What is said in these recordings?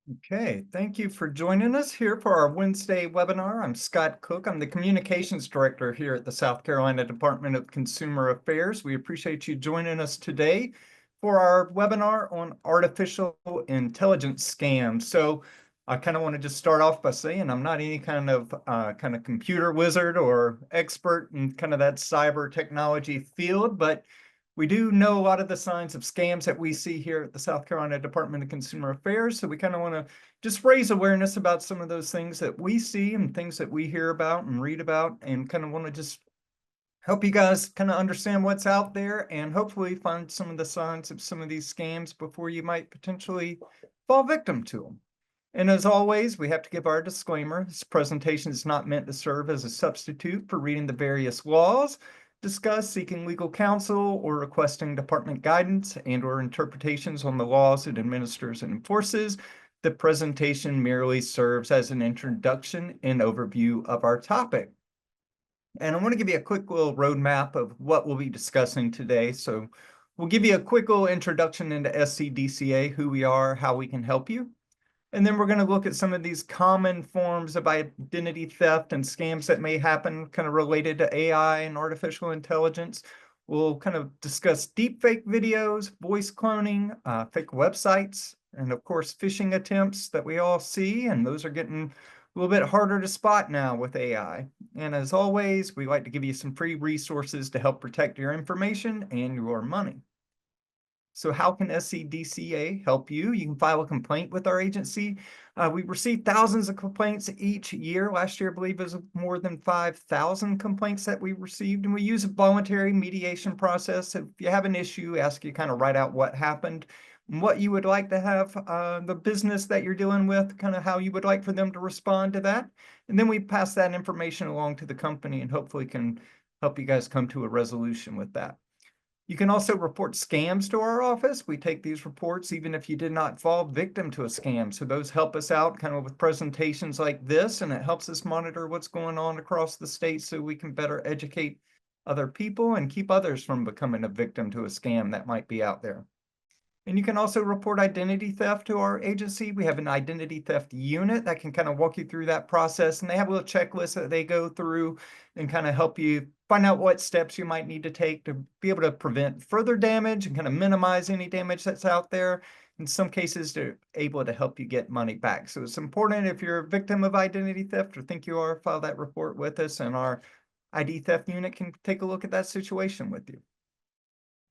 Okay, thank you for joining us here for our Wednesday webinar. I'm Scott Cook. I'm the Communications Director here at the South Carolina Department of Consumer Affairs. We appreciate you joining us today for our webinar on artificial intelligence scams. So I kind of want to just start off by saying I'm not any kind of computer wizard or expert in kind of that cyber technology field, but we do know a lot of the signs of scams that we see here at the South Carolina Department of Consumer Affairs. So we kind of want to just raise awareness about some of those things that we see and things that we hear about and read about, and kind of want to just help you guys kind of understand what's out there and hopefully find some of the signs of some of these scams before you might potentially fall victim to them. And as always, we have to give our disclaimer. This presentation is not meant to serve as a substitute for reading the various laws, discuss seeking legal counsel, or requesting department guidance and/or interpretations on the laws it administers and enforces. The presentation merely serves as an introduction and overview of our topic. And I want to give you a quick little roadmap of what we'll be discussing today. So we'll give you a quick little introduction into SCDCA, who we are, how we can help you. And then we're going to look at some of these common forms of identity theft and scams that may happen kind of related to AI and artificial intelligence. We'll kind of discuss deepfake videos, voice cloning, fake websites, and of course, phishing attempts that we all see. And those are getting a little bit harder to spot now with AI. And as always, we like to give you some free resources to help protect your information and your money. So how can SCDCA help you? You can file a complaint with our agency. We receive thousands of complaints each year. Last year, I believe, it was more than 5,000 complaints that we received, and we use a voluntary mediation process. If you have an issue, ask you kind of write out what happened, and what you would like to have the business that you're dealing with, kind of how you would like for them to respond to that. And then we pass that information along to the company and hopefully can help you guys come to a resolution with that. You can also report scams to our office. We take these reports even if you did not fall victim to a scam. So those help us out kind of with presentations like this, and it helps us monitor what's going on across the state so we can better educate other people and keep others from becoming a victim to a scam that might be out there. And you can also report identity theft to our agency. We have an identity theft unit that can kind of walk you through that process. And they have a little checklist that they go through and kind of help you find out what steps you might need to take to be able to prevent further damage and kind of minimize any damage that's out there. In some cases, they're able to help you get money back. So it's important if you're a victim of identity theft or think you are, file that report with us, and our ID theft unit can take a look at that situation with you.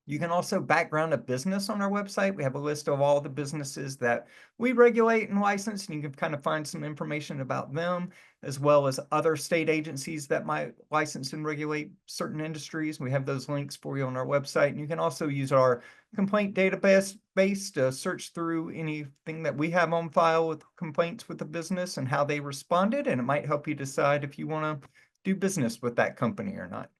You can also background a business on our website. We have a list of all the businesses that we regulate and license, and you can kind of find some information about them, as well as other state agencies that might license and regulate certain industries. We have those links for you on our website. And you can also use our complaint database to search through anything that we have on file with complaints with the business and how they responded, and it might help you decide if you want to do business with that company or not.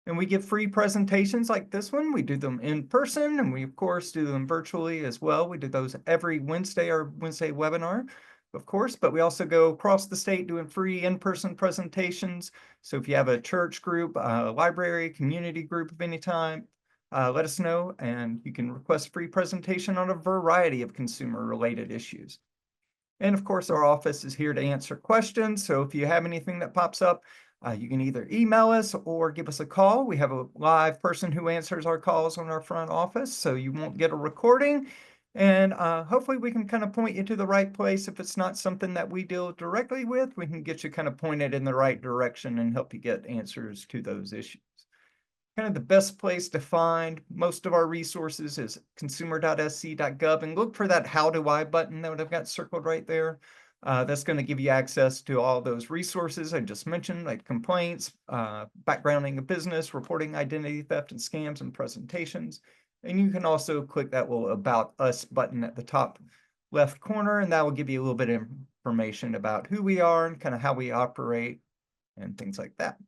And we give free presentations like this one. We do them in person, and we, of course, do them virtually as well. We do those every Wednesday, our Wednesday webinar, of course, but we also go across the state doing free in-person presentations. So if you have a church group, a library, community group of any time, let us know, and you can request a free presentation on a variety of consumer-related issues. And of course, our office is here to answer questions. So if you have anything that pops up, you can either email us or give us a call. We have a live person who answers our calls on our front office, so you won't get a recording. And hopefully we can kind of point you to the right place. If it's not something that we deal directly with, we can get you kind of pointed in the right direction and help you get answers to those issues. Kind of the best place to find most of our resources is consumer.sc.gov, and look for that How Do I button that I've got circled right there. That's going to give you access to all those resources I just mentioned, like complaints, backgrounding a business, reporting identity theft and scams, and presentations. And you can also click that little About Us button at the top left corner, and that will give you a little bit of information about who we are and kind of how we operate and things like that.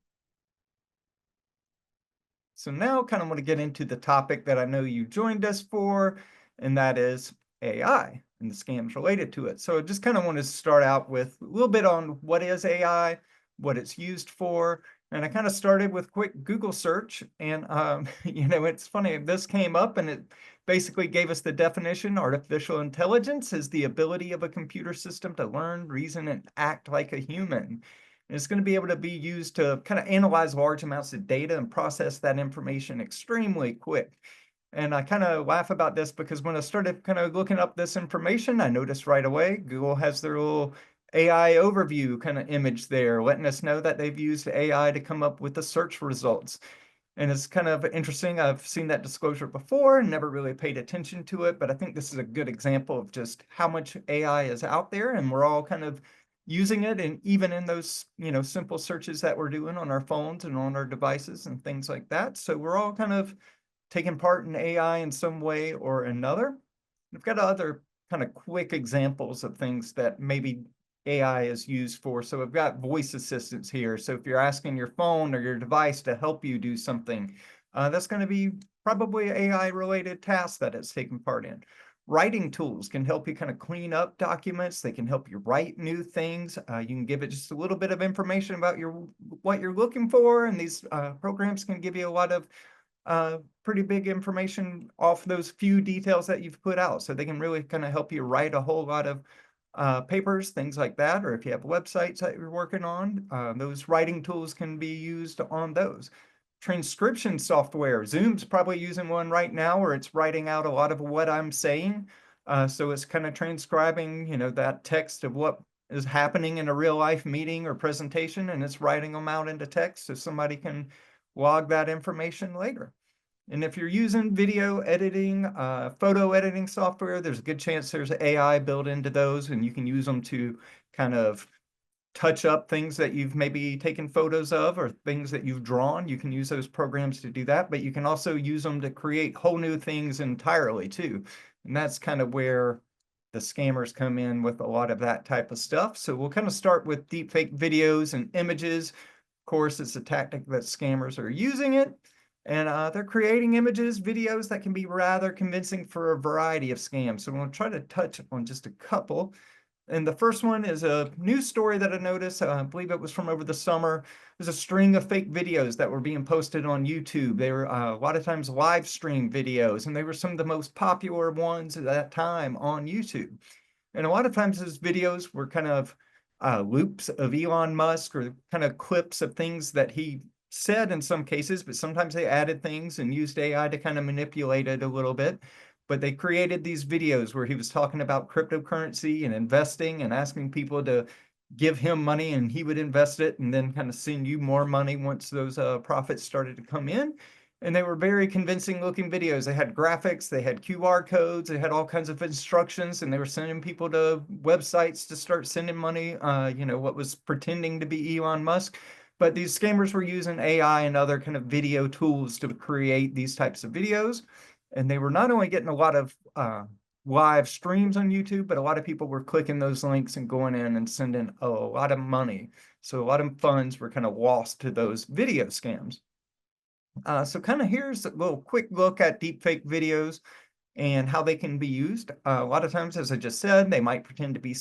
So now kind of want to get into the topic that I know you joined us for, and that is AI and the scams related to it. So I just kind of want to start out with a little bit on what is AI, what it's used for. And I kind of started with a quick Google search, and it's funny, this came up and it basically gave us the definition. Artificial intelligence is the ability of a computer system to learn, reason, and act like a human. And it's going to be able to be used to kind of analyze large amounts of data and process that information extremely quick. And I kind of laugh about this because when I started kind of looking up this information, I noticed right away Google has their little AI overview kind of image there, letting us know that they've used AI to come up with the search results. And it's kind of interesting. I've seen that disclosure before and never really paid attention to it, but I think this is a good example of just how much AI is out there, and we're all kind of using it, and even in those, simple searches that we're doing on our phones and on our devices and things like that. So we're all kind of taking part in AI in some way or another. We've got other kind of quick examples of things that maybe AI is used for. So we've got voice assistants here. So if you're asking your phone or your device to help you do something, that's going to be probably an AI-related task that it's taking part in. Writing tools can help you kind of clean up documents. They can help you write new things. You can give it just a little bit of information about what you're looking for, and these programs can give you a lot of pretty big information off those few details that you've put out. So they can really kind of help you write a whole lot of papers, things like that. Or if you have websites that you're working on, those writing tools can be used on those. Transcription software, Zoom's probably using one right now where it's writing out a lot of what I'm saying. So it's kind of transcribing, that text of what is happening in a real life meeting or presentation, and it's writing them out into text so somebody can log that information later. And if you're using video editing, photo editing software, there's a good chance there's AI built into those, and you can use them to kind of touch up things that you've maybe taken photos of or things that you've drawn. You can use those programs to do that, but you can also use them to create whole new things entirely too. And that's kind of where the scammers come in with a lot of that type of stuff. So we'll kind of start with deepfake videos and images. Of course, it's a tactic that scammers are using it. And they're creating images, videos that can be rather convincing for a variety of scams. So we'll try to touch on just a couple. And the first one is a news story that I noticed. I believe it was from over the summer. There's a string of fake videos that were being posted on YouTube. They were a lot of times live stream videos, and they were some of the most popular ones at that time on YouTube. And a lot of times those videos were kind of loops of Elon Musk or kind of clips of things that he said in some cases, but sometimes they added things and used AI to kind of manipulate it a little bit. But they created these videos where he was talking about cryptocurrency and investing and asking people to give him money and he would invest it and then kind of send you more money once those profits started to come in. And they were very convincing looking videos. They had graphics, they had QR codes, they had all kinds of instructions, and they were sending people to websites to start sending money, what was pretending to be Elon Musk. But these scammers were using AI and other kind of video tools to create these types of videos. And they were not only getting a lot of live streams on YouTube, but a lot of people were clicking those links and going in and sending a lot of money. So a lot of funds were kind of lost to those video scams. So kind of here's a little quick look at deepfake videos and how they can be used. A lot of times, as I just said, they might pretend to be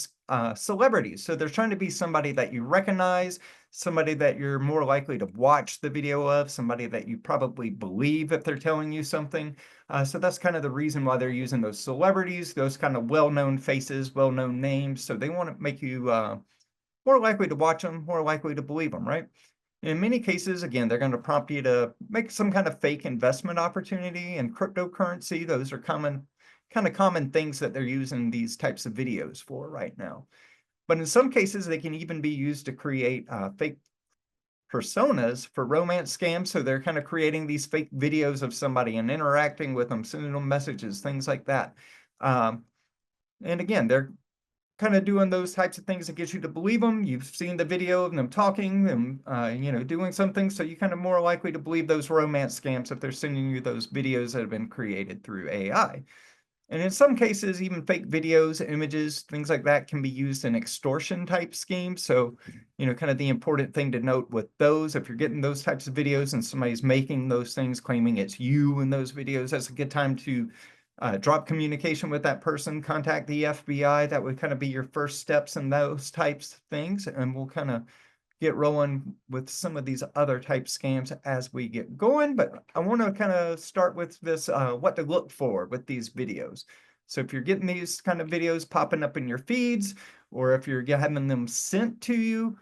celebrities. So they're trying to be somebody that you recognize, somebody that you're more likely to watch the video of, somebody that you probably believe if they're telling you something. So that's kind of the reason why they're using those celebrities, those kind of well-known faces, well-known names. So they want to make you more likely to watch them, more likely to believe them, right? In many cases, again, they're going to prompt you to make some kind of fake investment opportunity in cryptocurrency. Those are common things that they're using these types of videos for right now. But in some cases, they can even be used to create fake personas for romance scams. So they're kind of creating these fake videos of somebody and interacting with them, sending them messages, things like that. And again, they're kind of doing those types of things that get you to believe them. You've seen the video of them talking and doing something, so you kind of more likely to believe those romance scams if they're sending you those videos that have been created through AI. And in some cases, even fake videos, images, things like that can be used in extortion type schemes. So, kind of the important thing to note with those, if you're getting those types of videos and somebody's making those things, claiming it's you in those videos, that's a good time to drop communication with that person, contact the FBI. That would kind of be your first steps in those types of things. And we'll kind of get rolling with some of these other type scams as we get going, but I want to kind of start with this what to look for with these videos. So if you're getting these kind of videos popping up in your feeds, or if you're having them sent to you,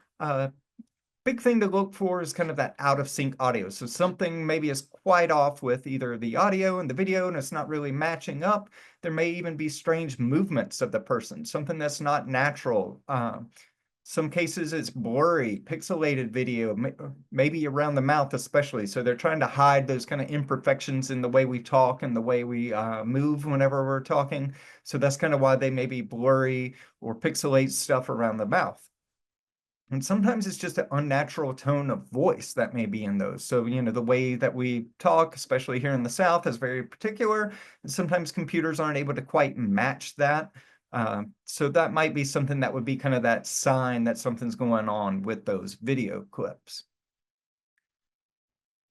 big thing to look for is kind of that out of sync audio. So something maybe is quite off with either the audio and the video and it's not really matching up. There may even be strange movements of the person, something that's not natural. Some cases it's blurry, pixelated video, maybe around the mouth especially. So they're trying to hide those kind of imperfections in the way we talk and the way we move whenever we're talking. So that's kind of why they may be blurry or pixelate stuff around the mouth. And sometimes it's just an unnatural tone of voice that may be in those. So, the way that we talk, especially here in the South, is very particular. And sometimes computers aren't able to quite match that. So that might be something that would be kind of that sign that something's going on with those video clips.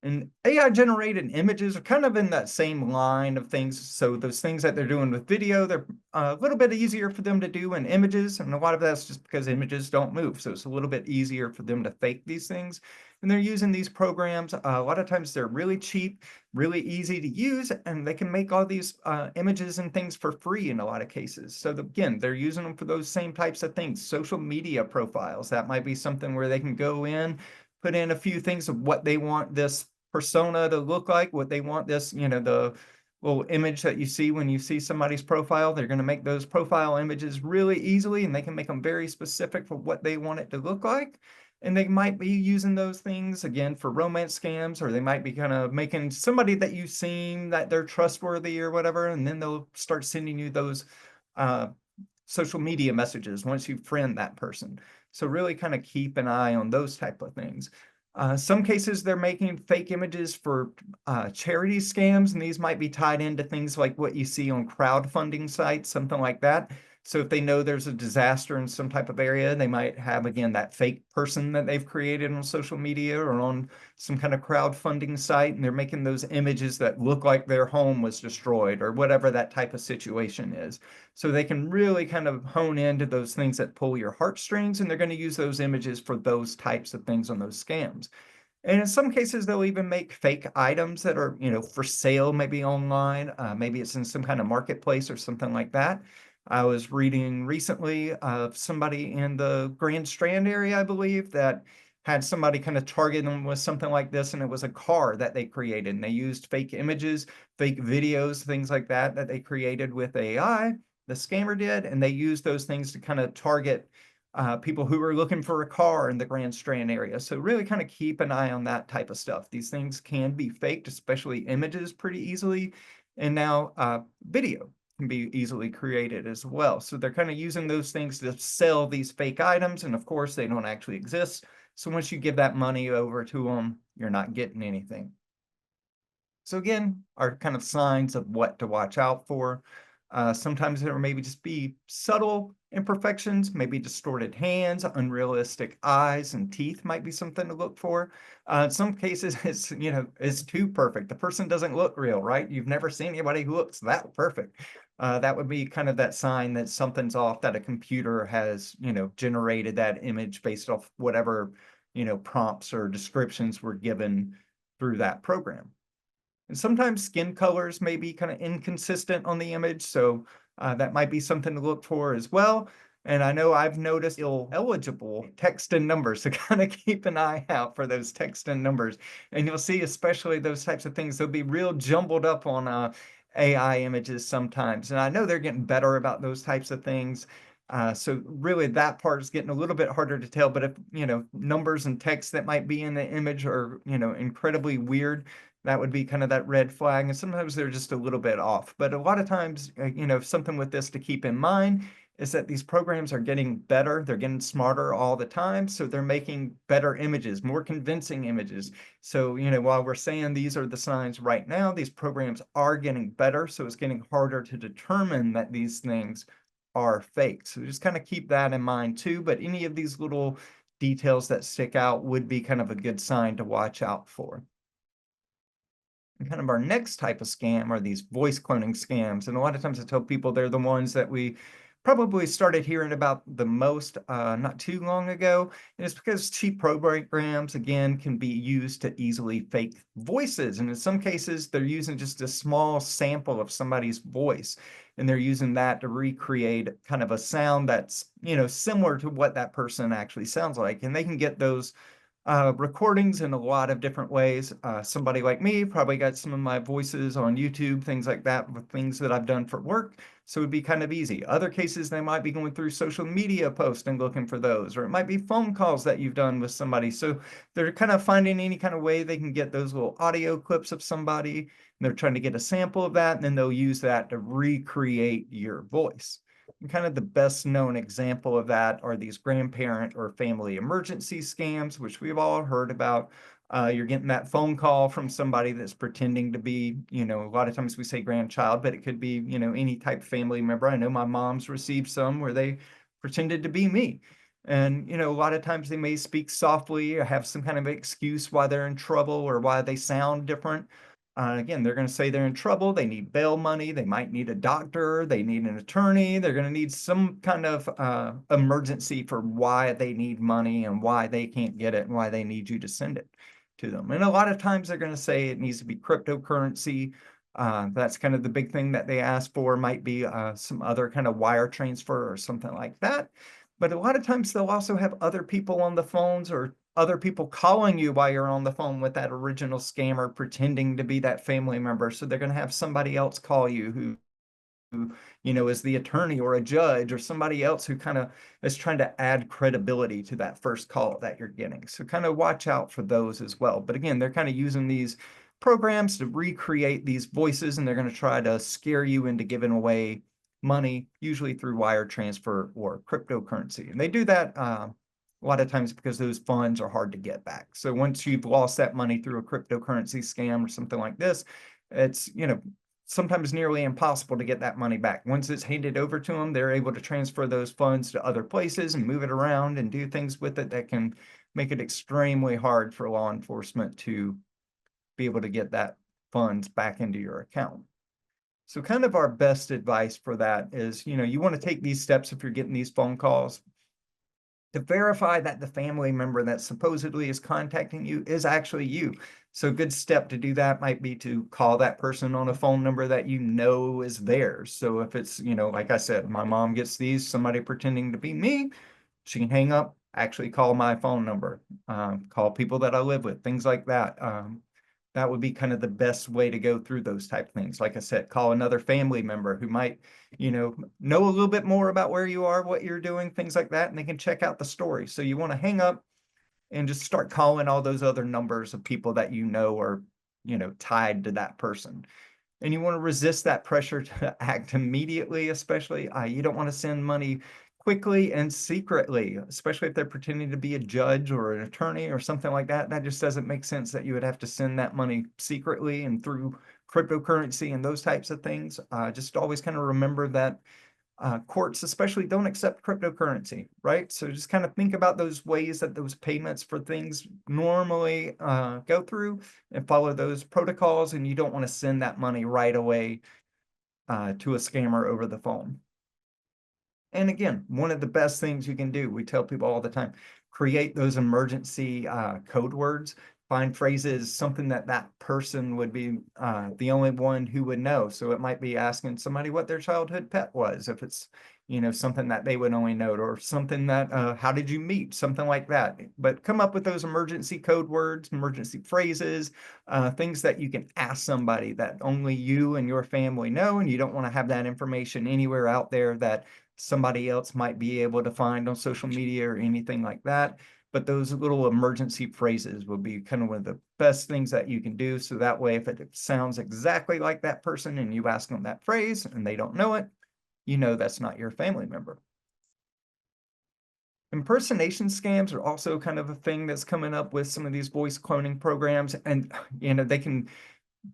And AI generated images are kind of in that same line of things. So those things that they're doing with video, they're a little bit easier for them to do in images. And a lot of that's just because images don't move. So it's a little bit easier for them to fake these things. And they're using these programs. A lot of times they're really cheap, really easy to use, and they can make all these images and things for free in a lot of cases. So again, they're using them for those same types of things. Social media profiles, that might be something where they can go in, put in a few things of what they want this persona to look like, what they want this, the little image that you see when you see somebody's profile. They're going to make those profile images really easily, and they can make them very specific for what they want it to look like. And they might be using those things again for romance scams, or they might be kind of making somebody that you seem that they're trustworthy or whatever, and then they'll start sending you those social media messages once you friend that person. So really kind of keep an eye on those type of things. Some cases they're making fake images for charity scams, and these might be tied into things like what you see on crowdfunding sites, something like that. So if they know there's a disaster in some type of area, they might have, again, that fake person that they've created on social media or on some kind of crowdfunding site, and they're making those images that look like their home was destroyed or whatever that type of situation is. So they can really kind of hone into those things that pull your heartstrings, and they're going to use those images for those types of things on those scams. And in some cases, they'll even make fake items that are, for sale, maybe online. Maybe it's in some kind of marketplace or something like that. I was reading recently of somebody in the Grand Strand area, I believe, that had somebody kind of target them with something like this, and it was a car that they created. And they used fake images, fake videos, things like that, that they created with AI, the scammer did, and they used those things to kind of target people who are looking for a car in the Grand Strand area. So really kind of keep an eye on that type of stuff. These things can be faked, especially images, pretty easily. And now video can be easily created as well. So they're kind of using those things to sell these fake items. And of course, they don't actually exist. So once you give that money over to them, you're not getting anything. So again, are kind of signs of what to watch out for. Sometimes there maybe just be subtle imperfections, maybe distorted hands, unrealistic eyes and teeth might be something to look for. In some cases, it's too perfect. The person doesn't look real, right? You've never seen anybody who looks that perfect. That would be kind of that sign that something's off, that a computer has, generated that image based off whatever, prompts or descriptions were given through that program. And sometimes skin colors may be kind of inconsistent on the image, so that might be something to look for as well. And I know I've noticed eligible text and numbers, so kind of keep an eye out for those text and numbers. And you'll see, especially those types of things, they'll be real jumbled up on AI images sometimes. And I know they're getting better about those types of things. So really that part is getting a little bit harder to tell, but if, numbers and text that might be in the image are, incredibly weird, that would be kind of that red flag. And sometimes they're just a little bit off. But a lot of times, something with this to keep in mind is that these programs are getting better. They're getting smarter all the time. So they're making better images, more convincing images. So, while we're saying these are the signs right now, these programs are getting better. So it's getting harder to determine that these things are fake. So just kind of keep that in mind too. But any of these little details that stick out would be kind of a good sign to watch out for. And kind of our next type of scam are these voice cloning scams. And a lot of times I tell people they're the ones that we probably started hearing about the most not too long ago. And it's because cheap programs, again, can be used to easily fake voices. And in some cases, they're using just a small sample of somebody's voice. And they're using that to recreate kind of a sound that's, similar to what that person actually sounds like. And they can get those recordings in a lot of different ways. Somebody like me probably got some of my voices on YouTube, things like that, with things that I've done for work. So it'd be kind of easy. Other cases, they might be going through social media posts and looking for those, or it might be phone calls that you've done with somebody. So they're kind of finding any kind of way they can get those little audio clips of somebody, and they're trying to get a sample of that, and then they'll use that to recreate your voice. And kind of the best known example of that are these grandparent or family emergency scams, which we've all heard about. You're getting that phone call from somebody that's pretending to be, a lot of times we say grandchild, but it could be, any type of family member. I know my mom's received some where they pretended to be me. And, a lot of times they may speak softly or have some kind of excuse why they're in trouble or why they sound different. Again, they're going to say they're in trouble. They need bail money. They might need a doctor. They need an attorney. They're going to need some kind of emergency for why they need money and why they can't get it and why they need you to send it to them. And a lot of times they're going to say it needs to be cryptocurrency. That's kind of the big thing that they ask for, might be some other kind of wire transfer or something like that. But a lot of times they'll also have other people on the phones or other people calling you while you're on the phone with that original scammer pretending to be that family member. So they're going to have somebody else call you who, is the attorney or a judge or somebody else who kind of is trying to add credibility to that first call that you're getting. So kind of watch out for those as well. But again, they're kind of using these programs to recreate these voices, and they're going to try to scare you into giving away money, usually through wire transfer or cryptocurrency. And they do that a lot of times because those funds are hard to get back. So once you've lost that money through a cryptocurrency scam or something like this, it's, sometimes nearly impossible to get that money back. Once it's handed over to them, they're able to transfer those funds to other places and move it around and do things with it that can make it extremely hard for law enforcement to be able to get that funds back into your account. So kind of our best advice for that is, you want to take these steps if you're getting these phone calls to verify that the family member that supposedly is contacting you is actually you. So a good step to do that might be to call that person on a phone number that you know is theirs. So if it's, like I said, my mom gets these, somebody pretending to be me, she can hang up, actually call my phone number, call people that I live with, things like that. That would be kind of the best way to go through those type of things. Like I said, call another family member who might, know a little bit more about where you are, what you're doing, things like that, and they can check out the story. So you want to hang up and just start calling all those other numbers of people that are, tied to that person. And you want to resist that pressure to act immediately, especially. You don't want to send money quickly and secretly, especially if they're pretending to be a judge or an attorney or something like that. That just doesn't make sense that you would have to send that money secretly and through cryptocurrency and those types of things. Just always kind of remember that courts especially don't accept cryptocurrency, right? So just kind of think about those ways that those payments for things normally go through and follow those protocols, and you don't want to send that money right away to a scammer over the phone. And again, one of the best things you can do, we tell people all the time, create those emergency code words, find phrases, something that that person would be the only one who would know. So it might be asking somebody what their childhood pet was, if it's, something that they would only know, or something that, how did you meet, something like that. But come up with those emergency code words, emergency phrases, things that you can ask somebody that only you and your family know, and you don't want to have that information anywhere out there that somebody else might be able to find on social media or anything like that. But those little emergency phrases will be kind of one of the best things that you can do. So that way, if it sounds exactly like that person and you ask them that phrase and they don't know it, that's not your family member. Impersonation scams are also kind of a thing that's coming up with some of these voice cloning programs. And, they can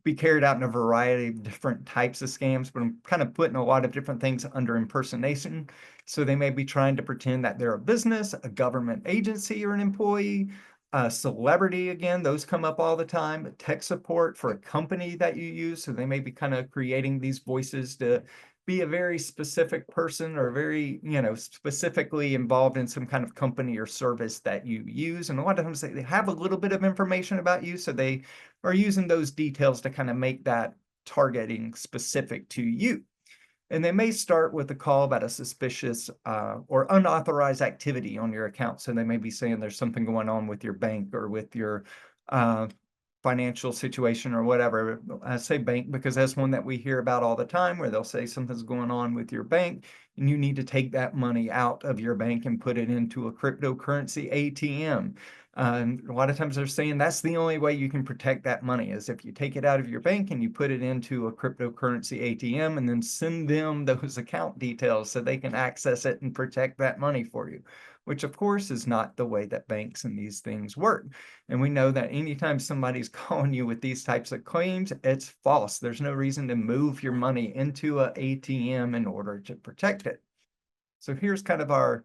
be carried out in a variety of different types of scams, but I'm kind of putting a lot of different things under impersonation. So they may be trying to pretend that they're a business, a government agency, or an employee, a celebrity. Again, those come up all the time. Tech support for a company that you use. So they may be kind of creating these voices to be a very specific person or very, specifically involved in some kind of company or service that you use. And a lot of times they have a little bit of information about you, so they are using those details to kind of make that targeting specific to you. And they may start with a call about a suspicious or unauthorized activity on your account. So they may be saying there's something going on with your bank or with your uh, financial situation or whatever. I say bank because that's one that we hear about all the time, where they'll say something's going on with your bank and you need to take that money out of your bank and put it into a cryptocurrency ATM. And a lot of times they're saying that's the only way you can protect that money is if you take it out of your bank and you put it into a cryptocurrency ATM and then send them those account details so they can access it and protect that money for you, which of course is not the way that banks and these things work. And we know that anytime somebody's calling you with these types of claims, it's false. There's no reason to move your money into an ATM in order to protect it. So here's kind of our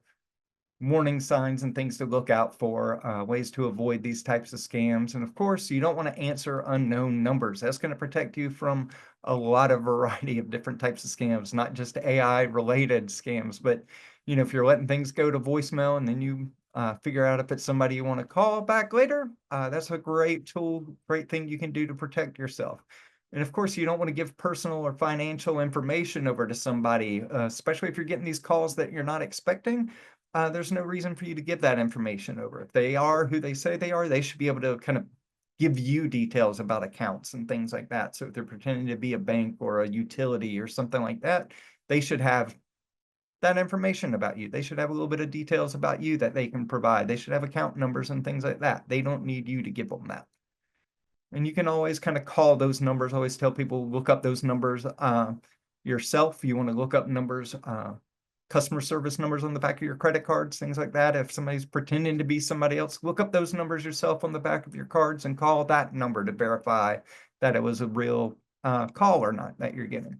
warning signs and things to look out for, ways to avoid these types of scams. And of course, you don't want to answer unknown numbers. That's going to protect you from a lot of variety of different types of scams, not just AI related scams, but if you're letting things go to voicemail and then you figure out if it's somebody you want to call back later, that's a great tool, great thing you can do to protect yourself. And of course, you don't want to give personal or financial information over to somebody, especially if you're getting these calls that you're not expecting. There's no reason for you to give that information over. If they are who they say they are, they should be able to kind of give you details about accounts and things like that. So if they're pretending to be a bank or a utility or something like that, they should have that information about you. They should have a little bit of details about you that they can provide. They should have account numbers and things like that. They don't need you to give them that. And you can always kind of call those numbers. I always tell people, look up those numbers yourself. You want to look up numbers, customer service numbers on the back of your credit cards, things like that. If somebody's pretending to be somebody else, look up those numbers yourself on the back of your cards and call that number to verify that it was a real call or not that you're getting.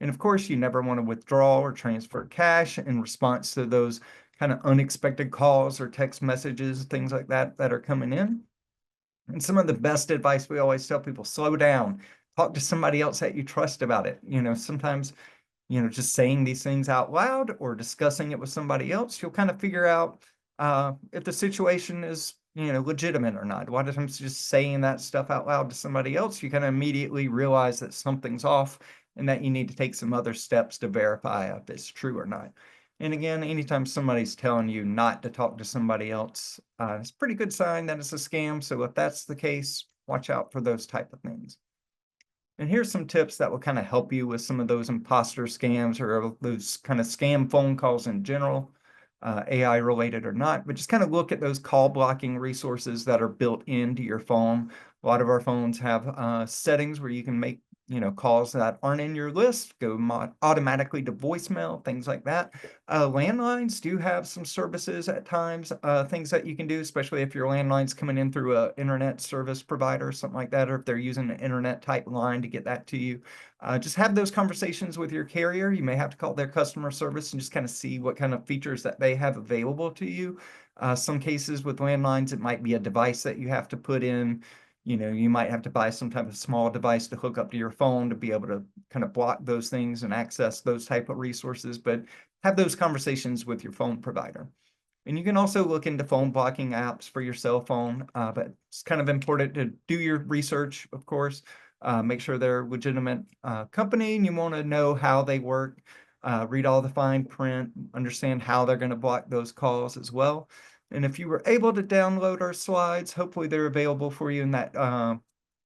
And of course, you never want to withdraw or transfer cash in response to those kind of unexpected calls or text messages, things like that that are coming in. And some of the best advice we always tell people, slow down, talk to somebody else that you trust about it. Sometimes, just saying these things out loud or discussing it with somebody else, you'll kind of figure out if the situation is, legitimate or not. A lot of times just saying that stuff out loud to somebody else, you kind of immediately realize that something's off and that you need to take some other steps to verify if it's true or not. And again, anytime somebody's telling you not to talk to somebody else, it's a pretty good sign that it's a scam. So if that's the case, watch out for those type of things. And here's some tips that will kind of help you with some of those imposter scams or those kind of scam phone calls in general, AI related or not, but just kind of look at those call blocking resources that are built into your phone. A lot of our phones have settings where you can make calls that aren't in your list go automatically to voicemail, things like that. Landlines do have some services at times, things that you can do, especially if your landline's coming in through a internet service provider or something like that, or if they're using an internet type line to get that to you. Just have those conversations with your carrier. You may have to call their customer service and just kind of see what kind of features that they have available to you. Some cases with landlines, it might be a device that you have to put in. You might have to buy some type of small device to hook up to your phone to be able to kind of block those things and access those type of resources, but have those conversations with your phone provider. And you can also look into phone blocking apps for your cell phone, but it's kind of important to do your research, of course, make sure they're a legitimate company and you want to know how they work, read all the fine print, understand how they're going to block those calls as well. And if you were able to download our slides, hopefully they're available for you in that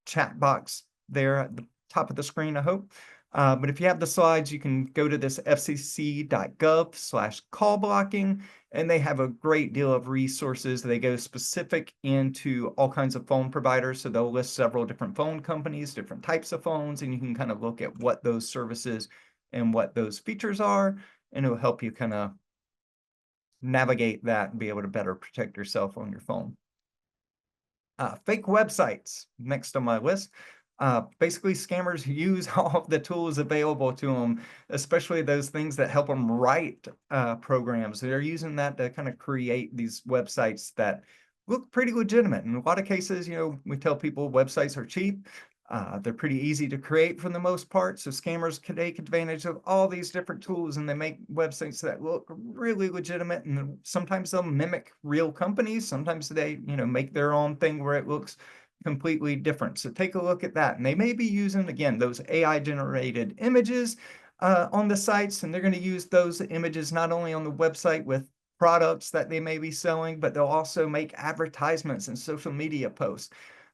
chat box there at the top of the screen, I hope. But if you have the slides, you can go to this fcc.gov/call blocking, and they have a great deal of resources. They go specific into all kinds of phone providers. So they'll list several different phone companies, different types of phones, and you can kind of look at what those services and what those features are, and it'll help you kind of navigate that and be able to better protect yourself on your phone. Fake websites, next on my list. Basically, scammers use all of the tools available to them, especially those things that help them write programs. They're using that to kind of create these websites that look pretty legitimate. In a lot of cases, we tell people websites are cheap. They're pretty easy to create for the most part, so scammers can take advantage of all these different tools, and they make websites that look really legitimate, and then sometimes they'll mimic real companies, sometimes they, make their own thing where it looks completely different. So take a look at that, and they may be using, again, those AI-generated images on the sites, and they're gonna use those images not only on the website with products that they may be selling, but they'll also make advertisements and social media posts.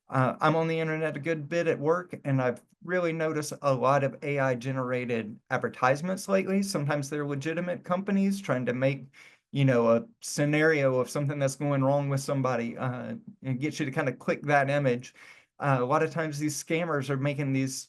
I'm on the internet a good bit at work, and I've really noticed a lot of AI generated advertisements lately. Sometimes they're legitimate companies trying to make, a scenario of something that's going wrong with somebody, and get you to kind of click that image. A lot of times these scammers are making these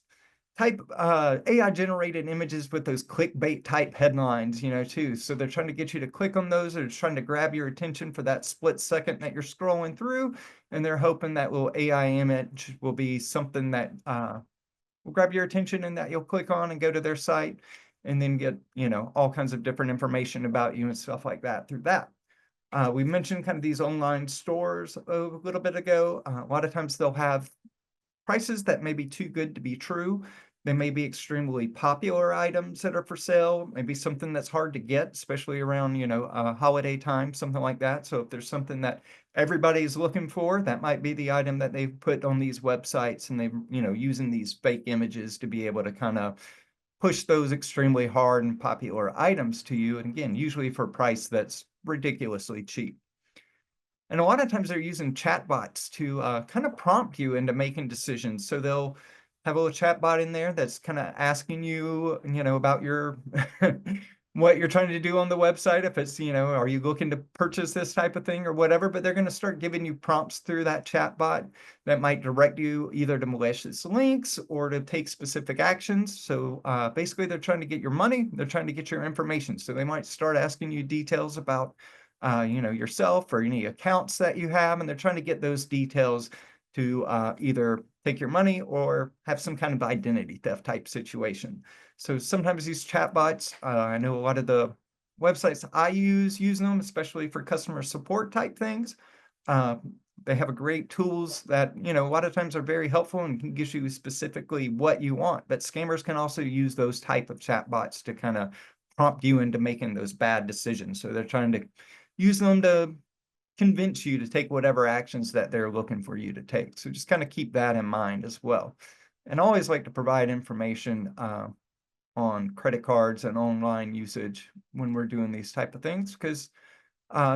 type AI generated images with those clickbait type headlines, too. So they're trying to get you to click on those. They're trying to grab your attention for that split second that you're scrolling through, and they're hoping that little AI image will be something that will grab your attention and that you'll click on and go to their site and then get, all kinds of different information about you and stuff like that through that. We mentioned kind of these online stores a little bit ago. A lot of times they'll have prices that may be too good to be true. They may be extremely popular items that are for sale, maybe something that's hard to get, especially around, holiday time, something like that. So if there's something that everybody's looking for, that might be the item that they've put on these websites, and they've, using these fake images to be able to kind of push those extremely hard and popular items to you. And again, usually for a price that's ridiculously cheap. And a lot of times they're using chatbots to kind of prompt you into making decisions. So they'll have a little chatbot in there that's kind of asking you, about your what you're trying to do on the website. If it's, are you looking to purchase this type of thing or whatever? But they're going to start giving you prompts through that chatbot that might direct you either to malicious links or to take specific actions. So basically, they're trying to get your money. They're trying to get your information. So they might start asking you details about yourself or any accounts that you have, and they're trying to get those details to either take your money or have some kind of identity theft type situation. So sometimes these chatbots, I know a lot of the websites I use them, especially for customer support type things. Uh, they have a great tools that, a lot of times are very helpful and can give you specifically what you want. But scammers can also use those type of chatbots to kind of prompt you into making those bad decisions. So they're trying to use them to convince you to take whatever actions that they're looking for you to take. So just kind of keep that in mind as well. And I always like to provide information on credit cards and online usage when we're doing these type of things, because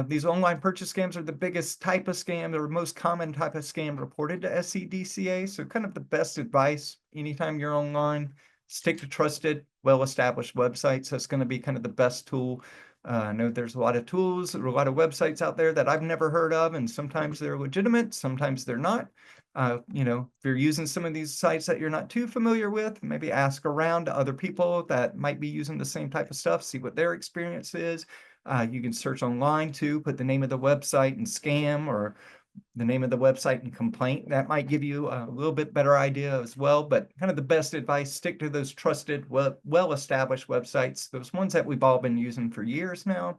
these online purchase scams are the biggest type of scam, or most common type of scam reported to SCDCA. So kind of the best advice anytime you're online, stick to trusted, well-established websites. That's going to be kind of the best tool. I know there's a lot of tools or a lot of websites out there that I've never heard of, and sometimes they're legitimate, sometimes they're not. If you're using some of these sites that you're not too familiar with, maybe ask around to other people that might be using the same type of stuff, see what their experience is. You can search online too, put the name of the website and scam, or the name of the website and complaint. That might give you a little bit better idea as well. But kind of the best advice, stick to those trusted, well-established websites, those ones that we've all been using for years now.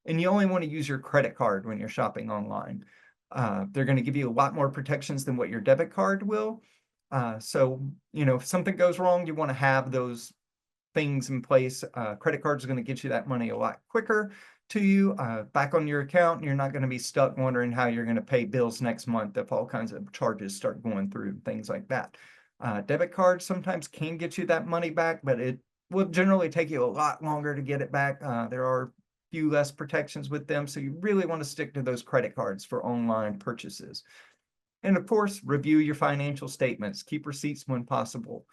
And you only want to use your credit card when you're shopping online. They're going to give you a lot more protections than what your debit card will. So, if something goes wrong, you want to have those things in place. Credit cards are going to get you that money a lot quicker to you back on your account, and you're not going to be stuck wondering how you're going to pay bills next month if all kinds of charges start going through, things like that. Debit cards sometimes can get you that money back, but it will generally take you a lot longer to get it back. There are few less protections with them, so you really want to stick to those credit cards for online purchases. And of course, review your financial statements, keep receipts when possible,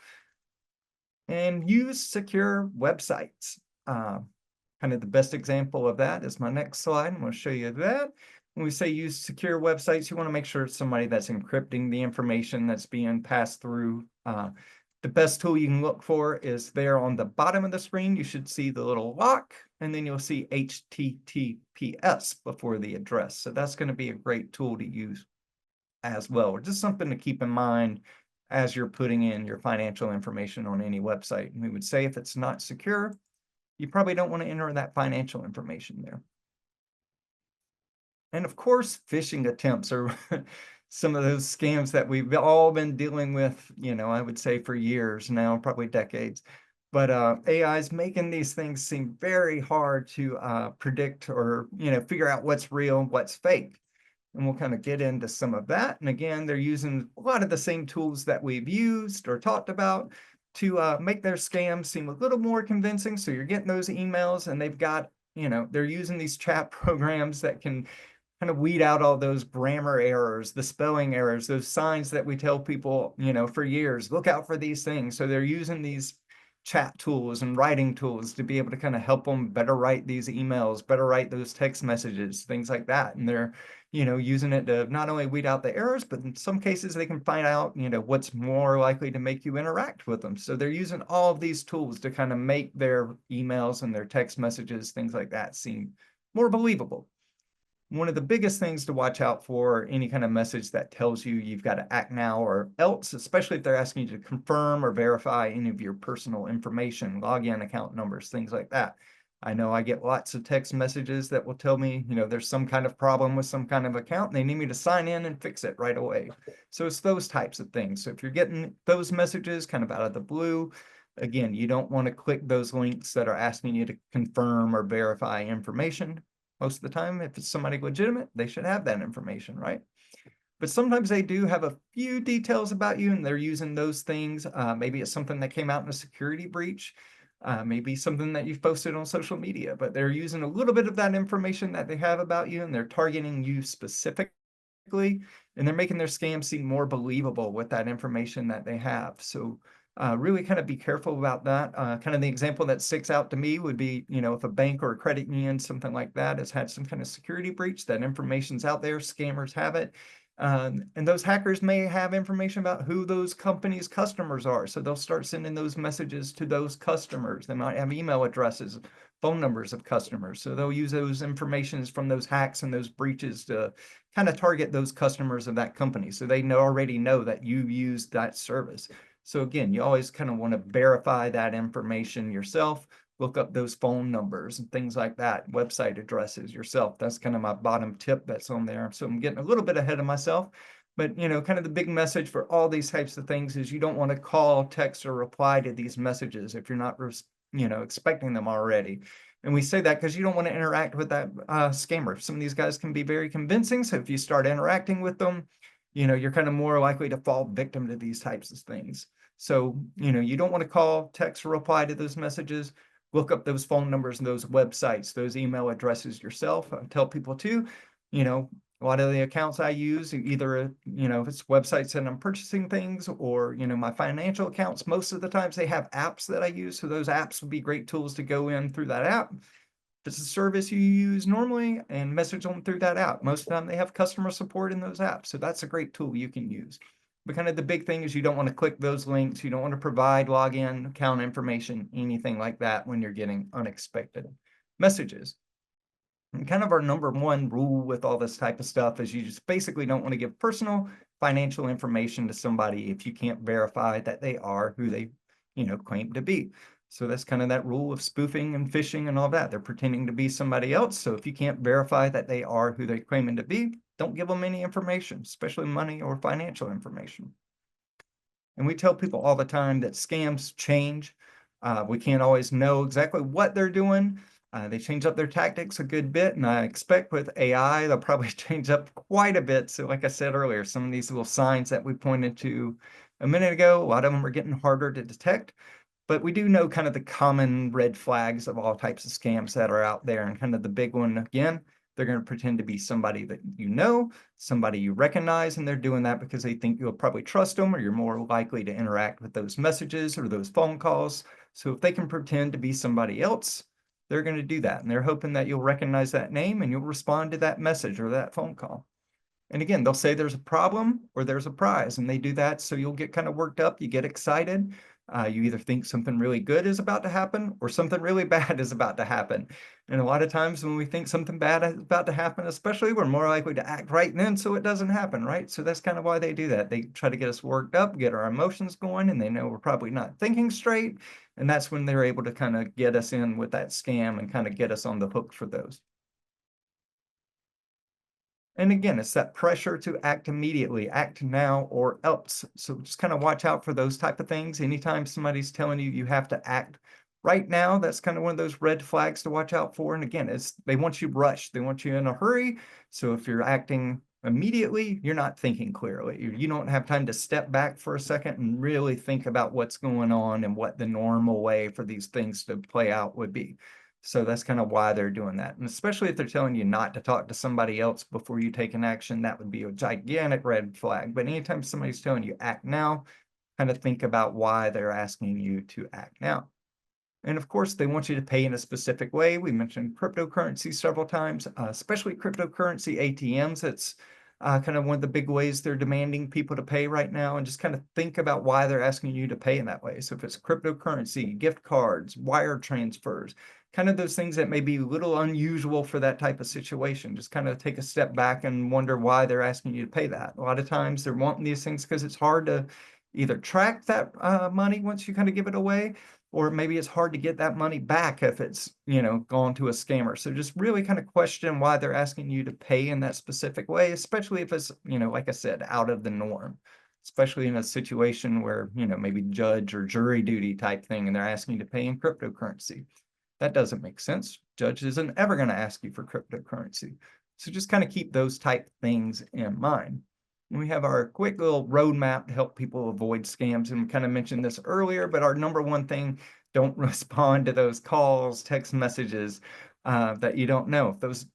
and use secure websites. Kind of the best example of that is my next slide. I'm going to show you that. When we say use secure websites, you want to make sure it's somebody that's encrypting the information that's being passed through. The best tool you can look for is there on the bottom of the screen. You should see the little lock, and then you'll see HTTPS before the address. So that's going to be a great tool to use as well, or just something to keep in mind as you're putting in your financial information on any website. And we would say if it's not secure, you probably don't want to enter that financial information there. And of course, phishing attempts are some of those scams that we've all been dealing with, I would say for years now, probably decades. But AI is making these things seem very hard to predict or, figure out what's real and what's fake. And we'll kind of get into some of that. And again, they're using a lot of the same tools that we've used or talked about to make their scams seem a little more convincing. So you're getting those emails and they've got, they're using these chat programs that can kind of weed out all those grammar errors, the spelling errors, those signs that we tell people, for years, look out for these things. So they're using these chat tools and writing tools to be able to kind of help them better write these emails, better write those text messages, things like that. And they're, using it to not only weed out the errors, but in some cases they can find out, what's more likely to make you interact with them. So they're using all of these tools to kind of make their emails and their text messages, things like that, seem more believable. One of the biggest things to watch out for, any kind of message that tells you you've got to act now or else, especially if they're asking you to confirm or verify any of your personal information, login account numbers, things like that. I know I get lots of text messages that will tell me, there's some kind of problem with some kind of account and they need me to sign in and fix it right away. So it's those types of things. So if you're getting those messages kind of out of the blue, again, you don't want to click those links that are asking you to confirm or verify information. Most of the time, if it's somebody legitimate, they should have that information, right? But sometimes they do have a few details about you and they're using those things. Maybe it's something that came out in a security breach, maybe something that you've posted on social media, but they're using a little bit of that information that they have about you and they're targeting you specifically, and they're making their scam seem more believable with that information that they have. So really kind of be careful about that. Kind of the example that sticks out to me would be, if a bank or a credit union, something like that, has had some kind of security breach, that information's out there, scammers have it. And those hackers may have information about who those companies' customers are. So they'll start sending those messages to those customers. They might have email addresses, phone numbers of customers. So they'll use those informations from those hacks and those breaches to kind of target those customers of that company. So they already know that you've used that service. So again, you always kind of want to verify that information yourself, look up those phone numbers and things like that, website addresses yourself. That's kind of my bottom tip that's on there. So I'm getting a little bit ahead of myself, but kind of the big message for all these types of things is you don't want to call, text, or reply to these messages if you're not, expecting them already. And we say that because you don't want to interact with that scammer. Some of these guys can be very convincing. So if you start interacting with them, you're kind of more likely to fall victim to these types of things. So, you don't want to call, text, or reply to those messages. Look up those phone numbers and those websites, those email addresses yourself. I tell people too, a lot of the accounts I use, either, if it's websites that I'm purchasing things or, my financial accounts, most of the times they have apps that I use. So those apps would be great tools to go in through that app. If it's a service you use normally and message them through that app. Most of the time they have customer support in those apps. So that's a great tool you can use. But kind of the big thing is you don't want to click those links. You don't want to provide login, account information, anything like that when you're getting unexpected messages. And kind of our number one rule with all this type of stuff is you just basically don't want to give personal financial information to somebody if you can't verify that they are who they, claim to be. So that's kind of that rule of spoofing and phishing and all that. They're pretending to be somebody else. So if you can't verify that they are who they're claiming to be, don't give them any information, especially money or financial information. And we tell people all the time that scams change. We can't always know exactly what they're doing. They change up their tactics a good bit, and I expect with AI, they'll probably change up quite a bit. So like I said earlier, some of these little signs that we pointed to a minute ago, a lot of them are getting harder to detect. But we do know kind of the common red flags of all types of scams that are out there. And kind of the big one, again, they're going to pretend to be somebody that somebody you recognize, and they're doing that because they think you'll probably trust them or you're more likely to interact with those messages or those phone calls. So if they can pretend to be somebody else, they're going to do that. And they're hoping that you'll recognize that name and you'll respond to that message or that phone call. And again, they'll say there's a problem or there's a prize, and they do that so you'll get kind of worked up, you get excited. You either think something really good is about to happen or something really bad is about to happen. And a lot of times when we think something bad is about to happen, especially, we're more likely to act right then so it doesn't happen, right? So that's kind of why they do that. They try to get us worked up, get our emotions going, and they know we're probably not thinking straight. And that's when they're able to kind of get us in with that scam and kind of get us on the hook for those. And again, it's that pressure to act immediately, act now or else. So just kind of watch out for those type of things. Anytime somebody's telling you you have to act right now, that's kind of one of those red flags to watch out for. And again, it's they want you rushed, they want you in a hurry. So if you're acting immediately, you're not thinking clearly. You don't have time to step back for a second and really think about what's going on and what the normal way for these things to play out would be. So that's kind of why they're doing that. And especially if they're telling you not to talk to somebody else before you take an action, that would be a gigantic red flag. But anytime somebody's telling you act now, kind of think about why they're asking you to act now. And of course, they want you to pay in a specific way. We mentioned cryptocurrency several times, especially cryptocurrency ATMs. It's kind of one of the big ways they're demanding people to pay right now, and just kind of think about why they're asking you to pay in that way. So if it's cryptocurrency, gift cards, wire transfers, kind of those things that may be a little unusual for that type of situation, just kind of take a step back and wonder why they're asking you to pay that. A lot of times they're wanting these things because it's hard to either track that money once you kind of give it away, or maybe it's hard to get that money back if it's, gone to a scammer. So just really kind of question why they're asking you to pay in that specific way, especially if it's, like I said, out of the norm, especially in a situation where, maybe judge or jury duty type thing, and they're asking you to pay in cryptocurrency. That doesn't make sense. Judge isn't ever going to ask you for cryptocurrency. So just kind of keep those type things in mind. And we have our quick little roadmap to help people avoid scams. And we kind of mentioned this earlier, but our number one thing, don't respond to those calls, text messages that you don't know. If those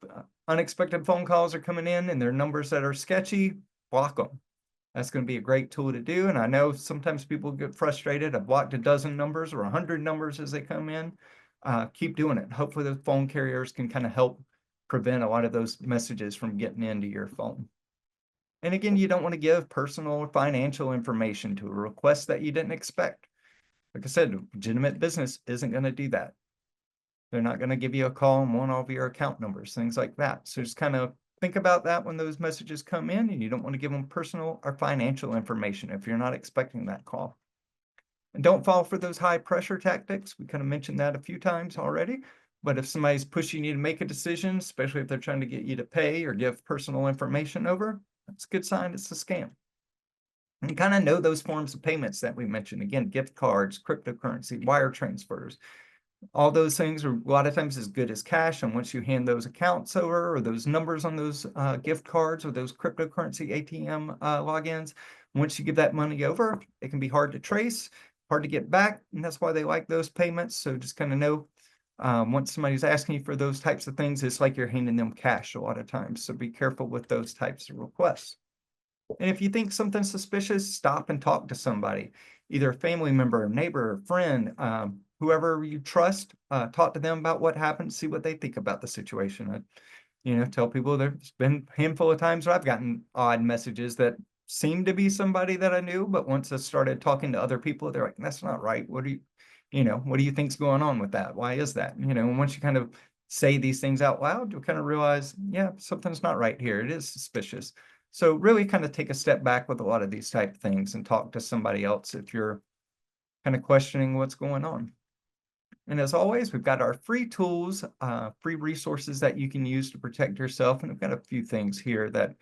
unexpected phone calls are coming in and they're numbers that are sketchy, block them. That's going to be a great tool to do. And I know sometimes people get frustrated. I've blocked a dozen numbers or 100 numbers as they come in. Keep doing it. Hopefully the phone carriers can kind of help prevent a lot of those messages from getting into your phone. And again, you don't want to give personal or financial information to a request that you didn't expect. Like I said, legitimate business isn't going to do that. They're not going to give you a call and want all of your account numbers, things like that. So just kind of think about that when those messages come in, and you don't want to give them personal or financial information if you're not expecting that call. And don't fall for those high pressure tactics. We kind of mentioned that a few times already. But if somebody's pushing you to make a decision, especially if they're trying to get you to pay or give personal information over, that's a good sign it's a scam. And kind of know those forms of payments that we mentioned. Again, gift cards, cryptocurrency, wire transfers, all those things are a lot of times as good as cash. And once you hand those accounts over, or those numbers on those gift cards or those cryptocurrency ATM logins, once you give that money over, it can be hard to trace, hard to get back. And that's why they like those payments. So just kind of know once somebody's asking you for those types of things, it's like you're handing them cash a lot of times. So be careful with those types of requests. And if you think something's suspicious, stop and talk to somebody, either a family member, neighbor, friend, whoever you trust. Talk to them about what happened, see what they think about the situation. Tell people there's been a handful of times where I've gotten odd messages that seemed to be somebody that I knew, but once I started talking to other people, they're like, "That's not right. What do you think's going on with that? Why is that?" And once you kind of say these things out loud, you'll kind of realize, yeah, something's not right here. It is suspicious. So really kind of take a step back with a lot of these type of things and talk to somebody else if you're kind of questioning what's going on. And as always, we've got our free tools, free resources that you can use to protect yourself. And we've got a few things here that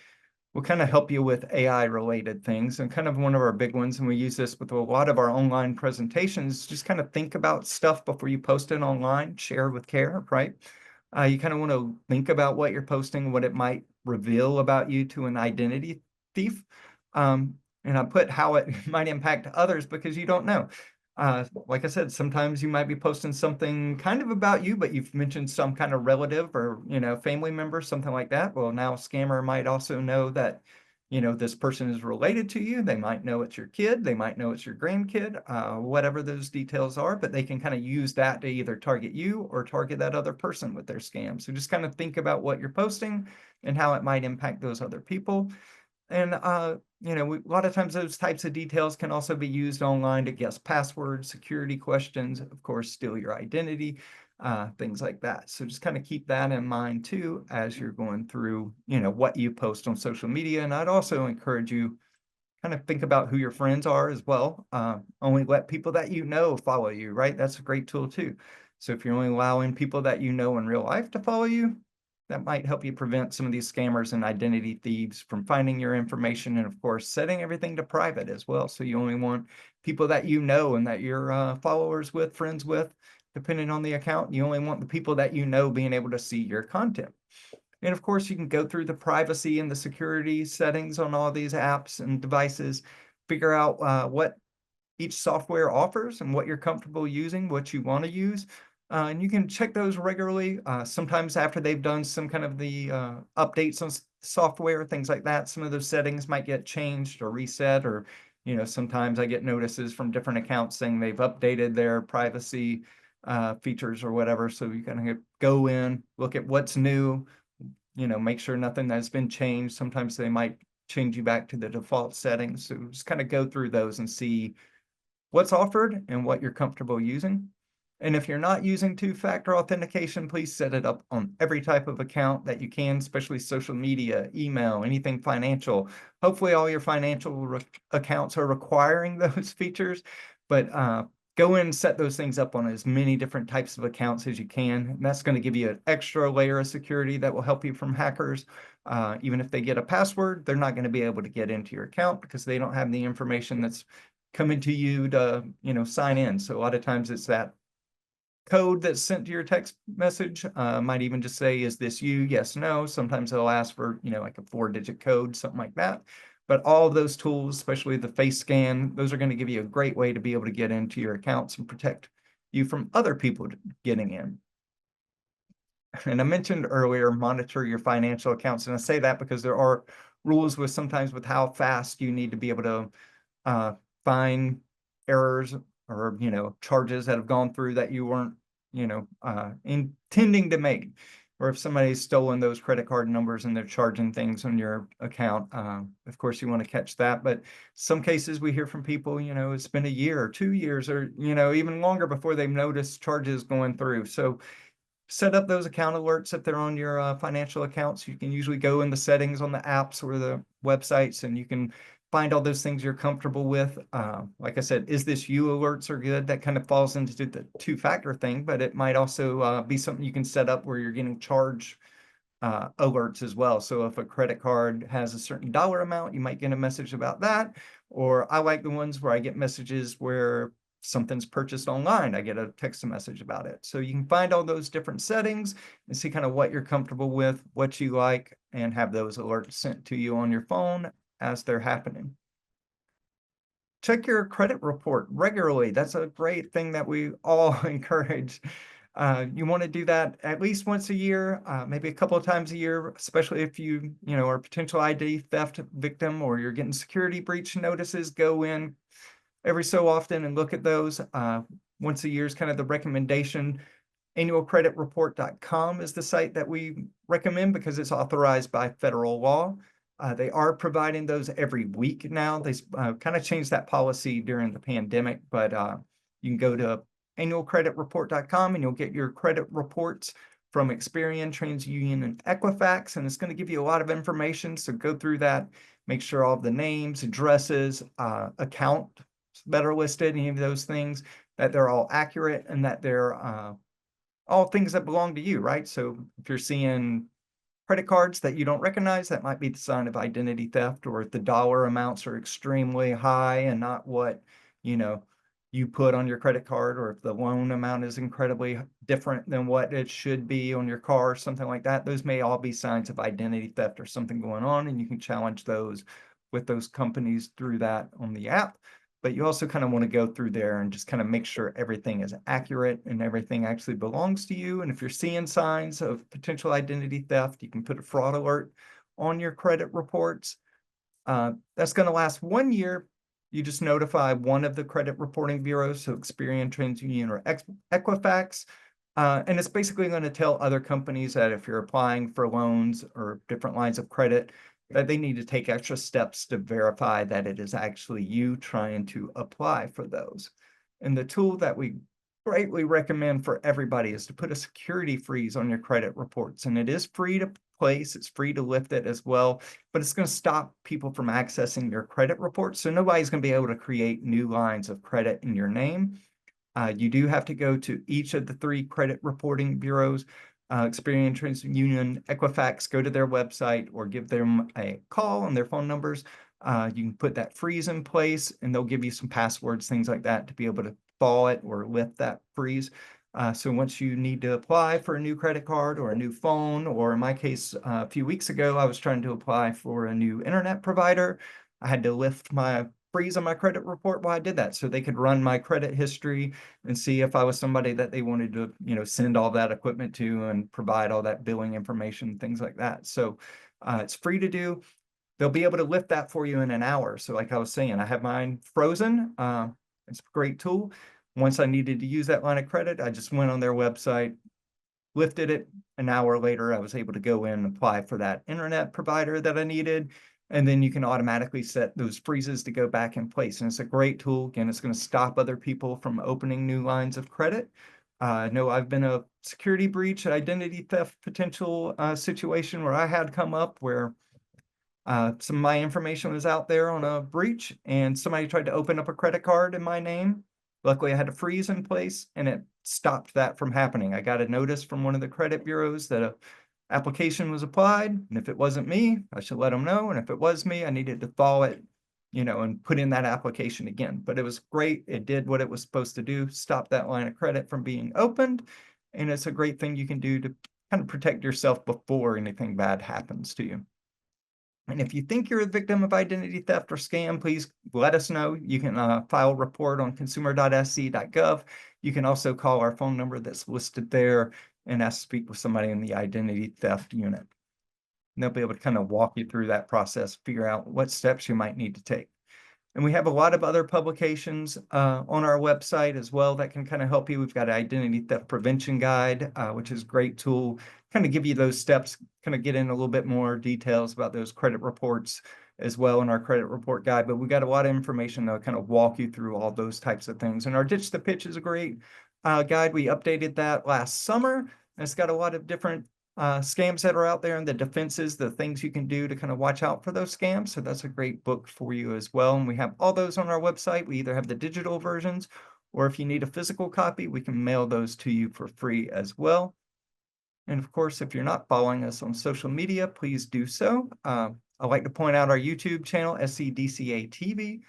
will kind of help you with AI related things. And kind of one of our big ones, and we use this with a lot of our online presentations, just kind of think about stuff before you post it online, share with care, right? You kind of want to think about what you're posting, what it might reveal about you to an identity thief. And I put how it might impact others because you don't know. Like I said, sometimes you might be posting something kind of about you, but you've mentioned some kind of relative or, family member, something like that. Well, now a scammer might also know that, this person is related to you. They might know it's your kid. They might know it's your grandkid, whatever those details are, but they can kind of use that to either target you or target that other person with their scam. So just kind of think about what you're posting and how it might impact those other people. And, a lot of times those types of details can also be used online to guess passwords, security questions, of course, steal your identity, things like that. So just kind of keep that in mind too, as you're going through, what you post on social media. And I'd also encourage you kind of think about who your friends are as well. Only let people that you know follow you, right? That's a great tool too. So if you're only allowing people that you know in real life to follow you, that might help you prevent some of these scammers and identity thieves from finding your information. And of course, setting everything to private as well. So you only want people that you know and that you're followers with, friends with, depending on the account. You only want the people that you know being able to see your content. And of course, you can go through the privacy and the security settings on all these apps and devices, figure out what each software offers and what you're comfortable using, what you want to use. And you can check those regularly. Sometimes after they've done some kind of the updates on software, things like that, some of those settings might get changed or reset, or, sometimes I get notices from different accounts saying they've updated their privacy features or whatever. So you kind of go in, look at what's new, make sure nothing has been changed. Sometimes they might change you back to the default settings. So just kind of go through those and see what's offered and what you're comfortable using. And if you're not using two-factor authentication, please set it up on every type of account that you can, especially social media, email, anything financial. Hopefully all your financial accounts are requiring those features, but go in and set those things up on as many different types of accounts as you can. And that's going to give you an extra layer of security that will help you from hackers. Even if they get a password, they're not going to be able to get into your account because they don't have the information that's coming to you to, sign in. So a lot of times it's that code that's sent to your text message. Might even just say, is this you? Yes, no. Sometimes they'll ask for, like a 4-digit code, something like that. But all of those tools, especially the face scan, those are going to give you a great way to be able to get into your accounts and protect you from other people getting in. And I mentioned earlier, monitor your financial accounts. And I say that because there are rules sometimes with how fast you need to be able to find errors or, charges that have gone through that you weren't, intending to make. Or if somebody's stolen those credit card numbers and they're charging things on your account, of course you want to catch that. But some cases we hear from people, it's been a year or 2 years or, even longer before they've noticed charges going through. So set up those account alerts if they're on your financial accounts. You can usually go in the settings on the apps or the websites and you can find all those things you're comfortable with. Like I said, is this you alerts are good. That kind of falls into the two-factor thing, but it might also be something you can set up where you're getting charged alerts as well. So if a credit card has a certain dollar amount, you might get a message about that. Or I like the ones where I get messages where something's purchased online, I get a text message about it. So you can find all those different settings and see kind of what you're comfortable with, what you like, and have those alerts sent to you on your phone as they're happening. Check your credit report regularly. That's a great thing that we all encourage. You want to do that at least once a year, maybe a couple of times a year, especially if you are a potential ID theft victim or you're getting security breach notices. Go in every so often and look at those. Once a year is kind of the recommendation. Annualcreditreport.com is the site that we recommend because it's authorized by federal law. They are providing those every week now. They kind of changed that policy during the pandemic, but you can go to annualcreditreport.com and you'll get your credit reports from Experian, TransUnion, and Equifax, and it's going to give you a lot of information. So go through that, make sure all of the names, addresses, account that are listed, any of those things, that they're all accurate and that they're all things that belong to you, right? So if you're seeing credit cards that you don't recognize, that might be the sign of identity theft. Or if the dollar amounts are extremely high and not what, you put on your credit card, or if the loan amount is incredibly different than what it should be on your car, or something like that, those may all be signs of identity theft or something going on, and you can challenge those with those companies through that on the app. But you also kind of want to go through there and just kind of make sure everything is accurate and everything actually belongs to you. And if you're seeing signs of potential identity theft, you can put a fraud alert on your credit reports. That's going to last 1 year. You just notify one of the credit reporting bureaus, so Experian, TransUnion, or Equifax. And it's basically going to tell other companies that if you're applying for loans or different lines of credit, that they need to take extra steps to verify that it is actually you trying to apply for those. And the tool that we greatly recommend for everybody is to put a security freeze on your credit reports. And it is free to place, it's free to lift it as well, but it's going to stop people from accessing your credit reports. So nobody's going to be able to create new lines of credit in your name. You do have to go to each of the 3 credit reporting bureaus Experian, TransUnion, Equifax, go to their website or give them a call on their phone numbers. You can put that freeze in place and they'll give you some passwords, things like that, to be able to thaw it or lift that freeze. So once you need to apply for a new credit card or a new phone, or in my case, a few weeks ago, I was trying to apply for a new internet provider. I had to lift my freeze on my credit report while I did that so they could run my credit history and see if I was somebody that they wanted to, send all that equipment to and provide all that billing information, things like that. So it's free to do. They'll be able to lift that for you in an hour. So like I was saying, I have mine frozen. It's a great tool. Once I needed to use that line of credit, I just went on their website, lifted it. An hour later, I was able to go in and apply for that internet provider that I needed. And then you can automatically set those freezes to go back in place. And it's a great tool. Again, it's going to stop other people from opening new lines of credit. I know I've been a security breach, identity theft potential situation where I had come up where some of my information was out there on a breach and somebody tried to open up a credit card in my name. Luckily, I had a freeze in place and it stopped that from happening. I got a notice from one of the credit bureaus that a application was applied. And if it wasn't me, I should let them know. And if it was me, I needed to thaw it, and put in that application again. But it was great. It did what it was supposed to do, stop that line of credit from being opened. And it's a great thing you can do to kind of protect yourself before anything bad happens to you. And if you think you're a victim of identity theft or scam, please let us know. You can file a report on consumer.sc.gov. You can also call our phone number that's listed there and ask to speak with somebody in the identity theft unit. And they'll be able to kind of walk you through that process, figure out what steps you might need to take. And we have a lot of other publications on our website as well that can kind of help you. We've got an identity theft prevention guide, which is a great tool, kind of give you those steps, kind of get in a little bit more details about those credit reports as well in our credit report guide. But we've got a lot of information that'll kind of walk you through all those types of things. And our Ditch the Pitch is a great guide. We updated that last summer. And it's got a lot of different scams that are out there and the defenses, the things you can do to kind of watch out for those scams. So that's a great book for you as well. And we have all those on our website. We either have the digital versions, or if you need a physical copy, we can mail those to you for free as well. And of course, if you're not following us on social media, please do so. I'd like to point out our YouTube channel, SCDCA TV.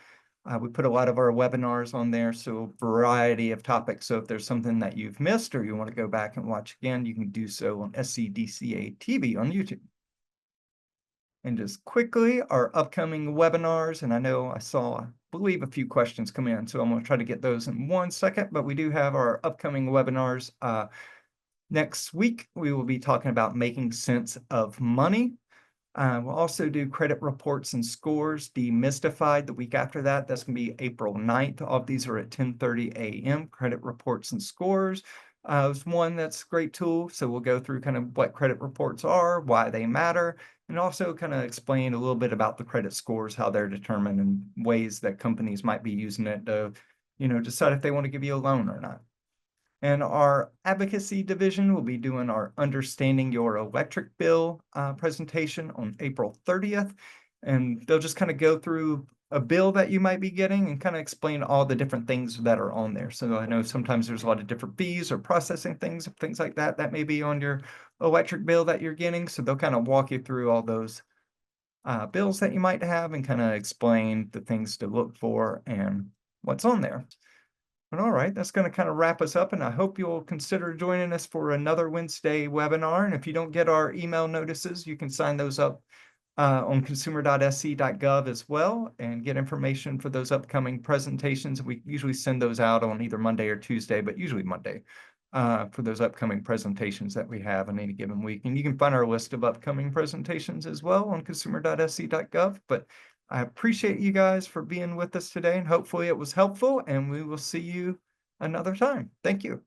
We put a lot of our webinars on there, so a variety of topics. So if there's something that you've missed or you want to go back and watch again, you can do so on SCDCA TV on YouTube. And just quickly, our upcoming webinars, and I know I believe a few questions come in, so I'm going to try to get those in 1 second, but we do have our upcoming webinars. Next week, we will be talking about making sense of money. We'll also do credit reports and scores demystified the week after that. That's going to be April 9th. All of these are at 10:30 a.m. Credit reports and scores is one that's a great tool. So we'll go through kind of what credit reports are, why they matter, and also kind of explain a little bit about the credit scores, how they're determined, and ways that companies might be using it to, decide if they want to give you a loan or not. And our advocacy division will be doing our Understanding Your Electric Bill presentation on April 30th. And they'll just kind of go through a bill that you might be getting and kind of explain all the different things that are on there. So I know sometimes there's a lot of different fees or processing things like that that may be on your electric bill that you're getting. So they'll kind of walk you through all those bills that you might have and kind of explain the things to look for and what's on there. But all right, that's going to kind of wrap us up, and I hope you'll consider joining us for another Wednesday webinar. And if you don't get our email notices, you can sign those up on consumer.sc.gov as well and get information for those upcoming presentations. We usually send those out on either Monday or Tuesday, but usually Monday for those upcoming presentations that we have in any given week. And you can find our list of upcoming presentations as well on consumer.sc.gov. But I appreciate you guys for being with us today, and hopefully it was helpful, and we will see you another time. Thank you.